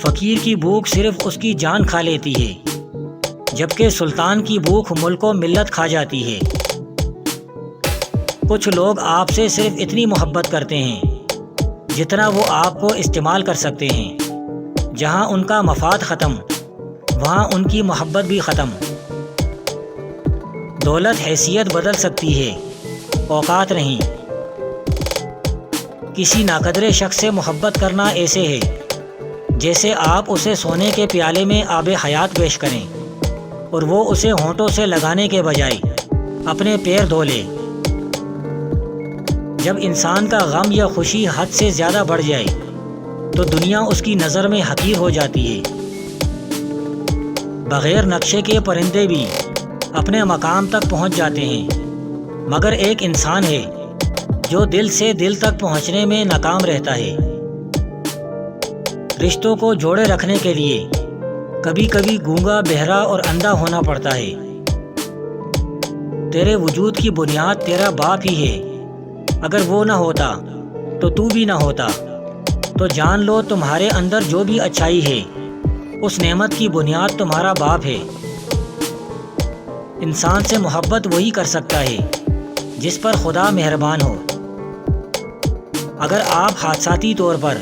فقیر کی بھوک صرف اس کی جان کھا لیتی ہے، جبکہ سلطان کی بھوک ملک و ملت کھا جاتی ہے۔ کچھ لوگ آپ سے صرف اتنی محبت کرتے ہیں جتنا وہ آپ کو استعمال کر سکتے ہیں۔ جہاں ان کا مفاد ختم، وہاں ان کی محبت بھی ختم۔ دولت حیثیت بدل سکتی ہے، اوقات نہیں۔ کسی ناقدر شخص سے محبت کرنا ایسے ہے جیسے آپ اسے سونے کے پیالے میں آب حیات پیش کریں اور وہ اسے ہونٹوں سے لگانے کے بجائے اپنے پیر دھو لے۔ جب انسان کا غم یا خوشی حد سے زیادہ بڑھ جائے تو دنیا اس کی نظر میں حقیر ہو جاتی ہے۔ بغیر نقشے کے پرندے بھی اپنے مقام تک پہنچ جاتے ہیں، مگر ایک انسان ہے جو دل سے دل تک پہنچنے میں ناکام رہتا ہے۔ رشتوں کو جوڑے رکھنے کے لیے کبھی کبھی گونگا، بہرا اور اندھا ہونا پڑتا ہے۔ تیرے وجود کی بنیاد تیرا باپ ہی ہے، اگر وہ نہ ہوتا تو تو بھی نہ ہوتا۔ تو جان لو تمہارے اندر جو بھی اچھائی ہے، اس نعمت کی بنیاد تمہارا باپ ہے۔ انسان سے محبت وہی کر سکتا ہے جس پر خدا مہربان ہو۔ اگر آپ حادثاتی طور پر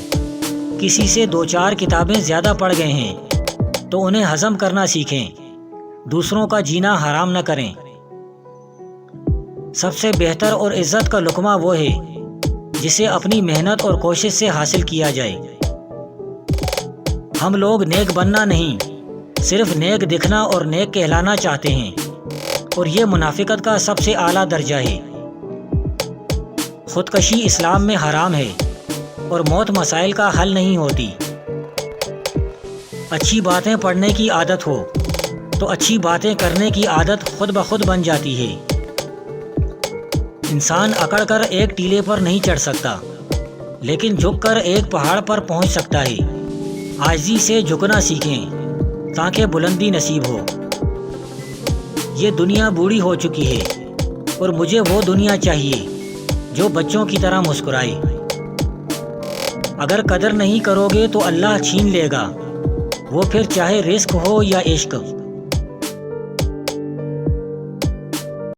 کسی سے 2-4 کتابیں زیادہ پڑھ گئے ہیں تو انہیں ہضم کرنا سیکھیں، دوسروں کا جینا حرام نہ کریں۔ سب سے بہتر اور عزت کا لقمہ وہ ہے جسے اپنی محنت اور کوشش سے حاصل کیا جائے۔ ہم لوگ نیک بننا نہیں، صرف نیک دکھنا اور نیک کہلانا چاہتے ہیں، اور یہ منافقت کا سب سے اعلیٰ درجہ ہے۔ خودکشی اسلام میں حرام ہے اور موت مسائل کا حل نہیں ہوتی۔ اچھی باتیں پڑھنے کی عادت ہو تو اچھی باتیں کرنے کی عادت خود بخود بن جاتی ہے۔ انسان اکڑ کر ایک ٹیلے پر نہیں چڑھ سکتا، لیکن جھک کر ایک پہاڑ پر پہنچ سکتا ہے۔ عاجزی سے جھکنا سیکھیں تاکہ بلندی نصیب ہو۔ یہ دنیا بوڑھی ہو چکی ہے اور مجھے وہ دنیا چاہیے جو بچوں کی طرح مسکرائے۔ اگر قدر نہیں کرو گے تو اللہ چھین لے گا، وہ پھر چاہے رزق ہو یا عشق۔